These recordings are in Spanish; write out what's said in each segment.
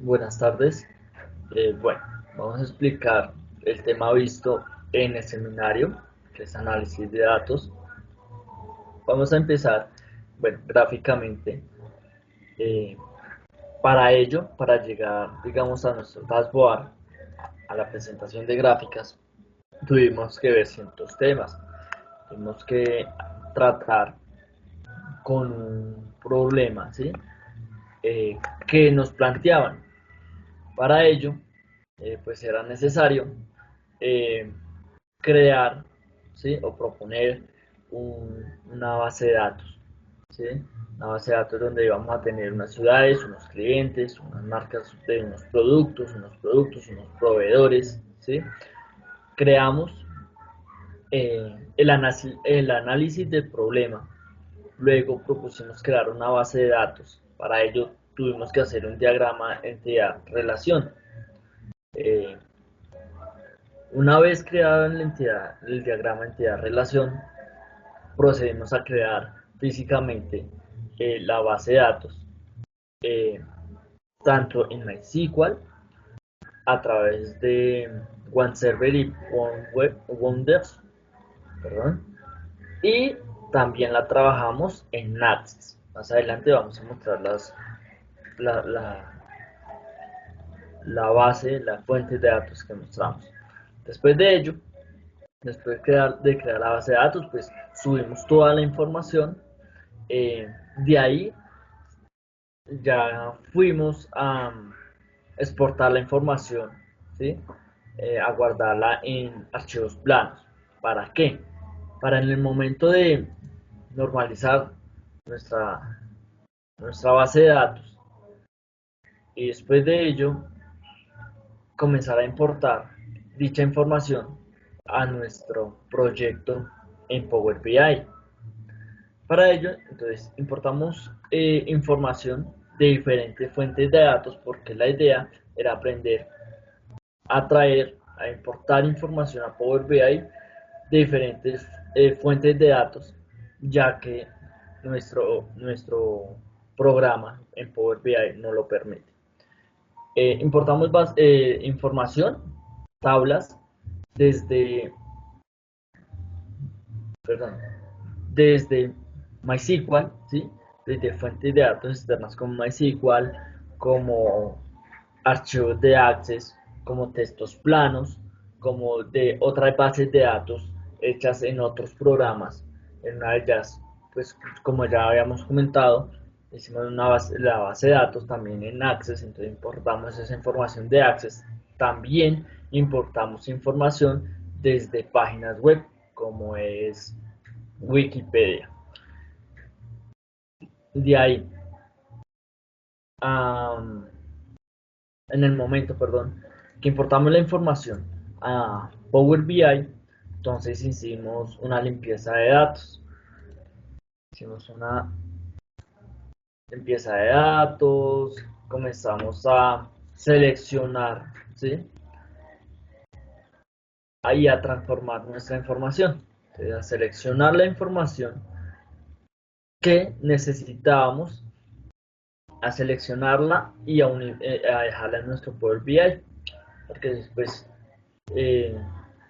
Buenas tardes. Bueno, vamos a explicar el tema visto en el seminario, que es análisis de datos. Vamos a empezar, bueno, gráficamente. Eh, para ello, para llegar, digamos, a nuestro dashboard, a la presentación de gráficas, tuvimos que ver ciertos temas. Tuvimos que tratar con un problema, ¿sí? Eh, que nos planteaban. Para ello, pues era necesario eh, crear, ¿sí? O proponer una base de datos, ¿sí? Una base de datos donde íbamos a tener unas ciudades, unos clientes, unas marcas de unos proveedores, ¿sí? Creamos el análisis del problema. Luego propusimos crear una base de datos. Para ello tuvimos que hacer un diagrama entidad-relación. Eh, Una vez creado el diagrama entidad-relación, procedimos a crear físicamente la base de datos, eh, tanto en MySQL, a través de OneServer y Wonders, perdón, y también la trabajamos en Access. Más adelante vamos a mostrar la, la, la base, la fuente de datos que mostramos. Después de ello, después de crear la base de datos, pues subimos toda la información. De ahí ya fuimos a exportar la información, ¿sí? A guardarla en archivos planos. ¿Para qué? Para en el momento de normalizar nuestra, nuestra base de datos y después de ello comenzar a importar dicha información a nuestro proyecto en Power BI. Para ello, entonces, importamos información de diferentes fuentes de datos porque la idea era aprender a traer, a importar información a Power BI de diferentes fuentes de datos, ya que nuestro programa en Power BI no lo permite. Importamos información, tablas, desde, perdón, desde MySQL, ¿sí? Desde fuentes de datos externas como MySQL, como archivos de Access, como textos planos, como de otras bases de datos hechas en otros programas. En una de ellas, pues como ya habíamos comentado, hicimos la base de datos también en Access, entonces importamos esa información de Access. También importamos información desde páginas web, como es Wikipedia. De ahí, um, en el momento, perdón, que importamos la información a Power BI, entonces hicimos una limpieza de datos. Hicimos una limpieza de datos, comenzamos a seleccionar, ¿sí? Ahí a transformar nuestra información. Entonces, a seleccionar la información que necesitábamos, a seleccionarla y a dejarla en nuestro Power BI, porque después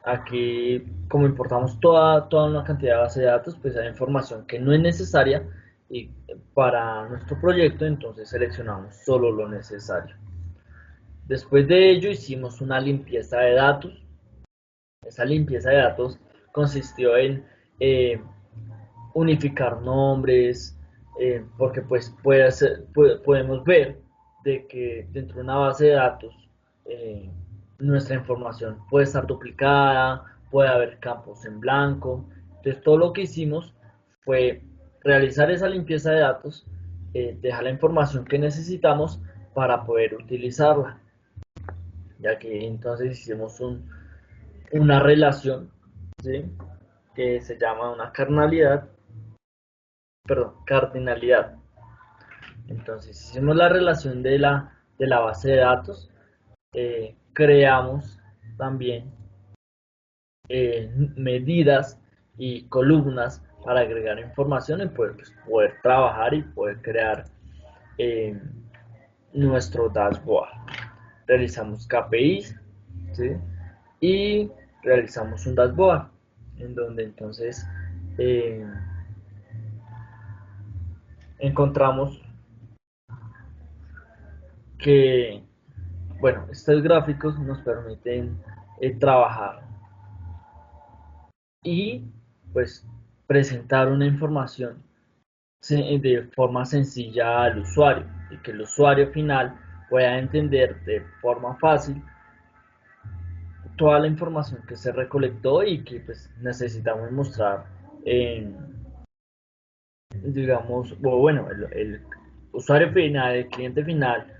aquí, como importamos toda una cantidad de base de datos, pues hay información que no es necesaria y para nuestro proyecto, entonces seleccionamos solo lo necesario. Después de ello hicimos una limpieza de datos. Esa limpieza de datos consistió en unificar nombres, porque pues podemos ver de que dentro de una base de datos eh, nuestra información puede estar duplicada, puede haber campos en blanco. Entonces todo lo que hicimos fue realizar esa limpieza de datos, dejar la información que necesitamos para poder utilizarla, ya que entonces hicimos una relación, ¿sí? Que se llama una cardinalidad. Entonces hicimos la relación de la base de datos, creamos también medidas y columnas para agregar información y poder trabajar y poder crear eh, nuestro dashboard. realizamos KPIs, ¿sí? Y realizamos un dashboard en donde entonces encontramos que, bueno, estos gráficos nos permiten trabajar y pues presentar una información de forma sencilla al usuario y que el usuario final pueda entender de forma fácil toda la información que se recolectó y que pues necesitamos mostrar en, digamos, bueno, el usuario final, el cliente final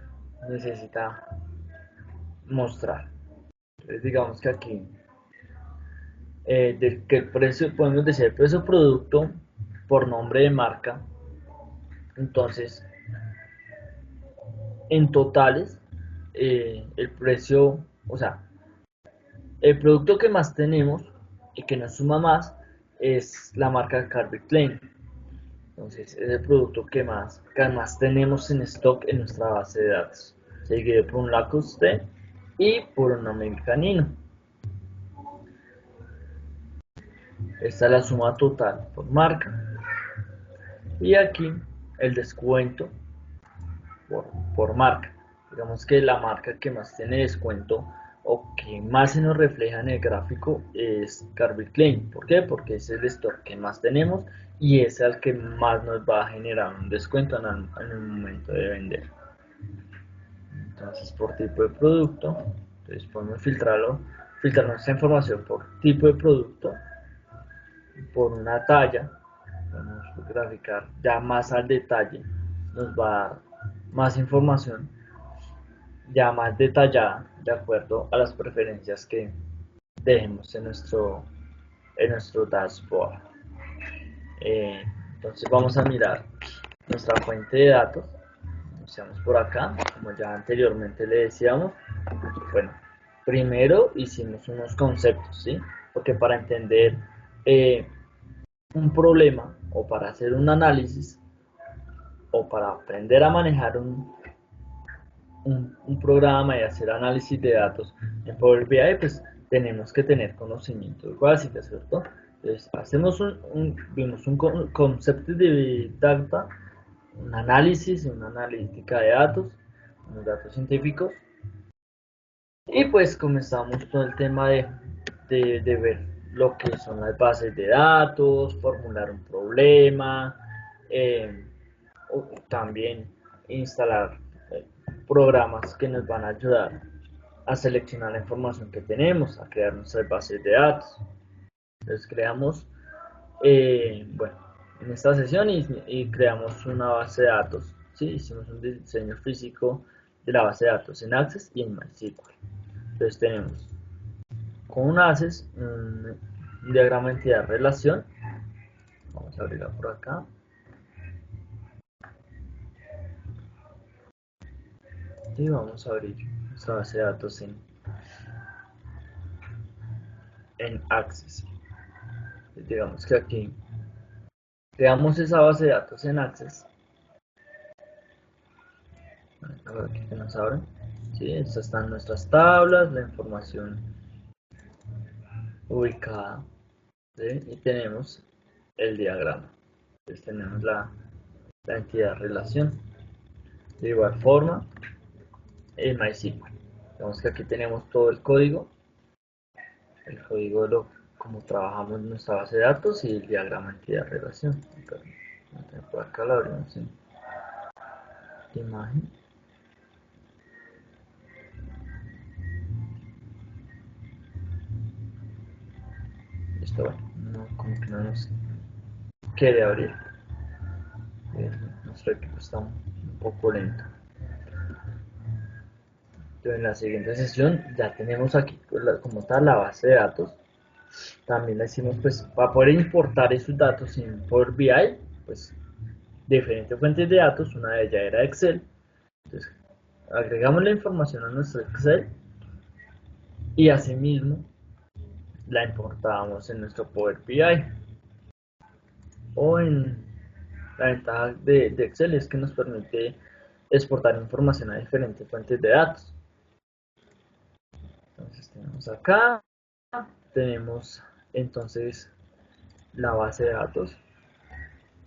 necesita mostrar. Entonces digamos que aquí que el precio, podemos decir el precio producto por nombre de marca. Entonces, en totales, el precio, o sea, el producto que más tenemos y que nos suma más es la marca Calvin Klein. Entonces, es el producto que más tenemos en stock en nuestra base de datos, seguido por un Lacoste y por un Americanino. Esta es la suma total por marca. Y aquí el descuento por marca. Digamos que la marca que más tiene descuento o que más se nos refleja en el gráfico es Calvin Klein. ¿Por qué? Porque es el stock que más tenemos y es el que más nos va a generar un descuento en el momento de vender. Entonces, por tipo de producto, entonces podemos filtrar nuestra información por tipo de producto, por una talla, podemos graficar ya más al detalle, nos va a dar más información ya más detallada de acuerdo a las preferencias que dejemos en nuestro dashboard. Entonces vamos a mirar nuestra fuente de datos. Iniciamos por acá, como ya anteriormente le decíamos. Bueno, primero hicimos unos conceptos, ¿sí? Porque para entender un problema o para hacer un análisis o para aprender a manejar un programa y hacer análisis de datos en Power BI, pues tenemos que tener conocimiento básico, ¿cierto? Entonces, vimos un concepto de data, un análisis, una analítica de datos, unos datos científicos, y pues comenzamos todo el tema de ver lo que son las bases de datos, formular un problema, eh, también instalar programas que nos van a ayudar a seleccionar la información que tenemos, a crear nuestras bases de datos. Entonces creamos, bueno, en esta sesión y creamos una base de datos. ¿Sí? Hicimos un diseño físico de la base de datos en Access y en MySQL. Entonces tenemos con un Access un diagrama de entidad relación. Vamos a abrirla por acá. Y vamos a abrir nuestra base de datos en Access. Digamos que aquí creamos esa base de datos en Access. A ver aquí que nos abre. Sí, estas están nuestras tablas, la información ubicada. ¿Sí? Y tenemos el diagrama. Entonces tenemos la entidad relación. De igual forma, el MySQL. Vemos que aquí tenemos todo el código de cómo trabajamos en nuestra base de datos y el diagrama entidad relación. Por acá lo abrimos en imagen. Esto, bueno, no, como que no nos quiere abrir. Nuestro equipo está un poco lento. Entonces, en la siguiente sesión ya tenemos aquí como está la base de datos. También le decimos, pues, para poder importar esos datos en Power BI, pues, diferentes fuentes de datos. Una de ellas era Excel. Entonces, agregamos la información a nuestro Excel y asimismo la importábamos en nuestro Power BI. O en la ventaja de Excel es que nos permite exportar información a diferentes fuentes de datos. Vamos acá, tenemos entonces la base de datos.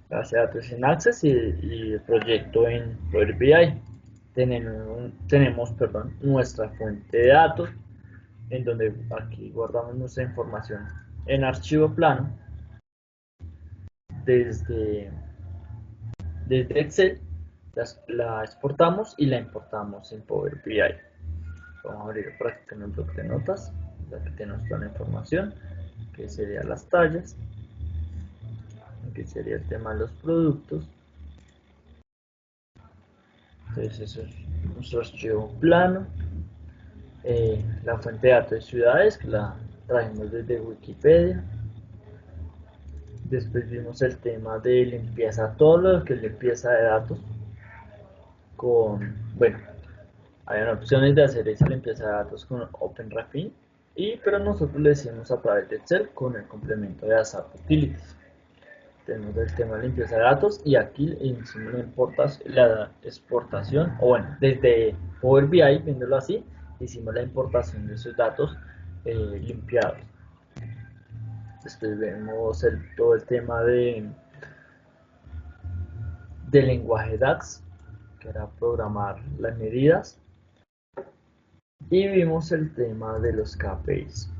La base de datos en Access y el proyecto en Power BI. Tenemos nuestra fuente de datos, en donde aquí guardamos nuestra información en archivo plano desde, desde Excel. La exportamos y la importamos en Power BI. Vamos a abrir para que tenga un bloc de notas, ya que tenemos toda la información, que serían las tallas, que sería el tema de los productos. Entonces eso es nuestro archivo plano. La fuente de datos de ciudades, que la trajimos desde Wikipedia. Después vimos el tema de limpieza, todo lo que es limpieza de datos. Bueno, hay opciones de hacer esa limpieza de datos con OpenRefine, pero nosotros lo hicimos a través de Excel con el complemento de ASAP Utilities. Tenemos el tema de limpieza de datos y aquí hicimos la exportación, o bueno, desde Power BI, viéndolo así, hicimos la importación de esos datos limpiados. Después vemos todo el tema del lenguaje DAX, que era programar las medidas, y vimos el tema de los KPIs.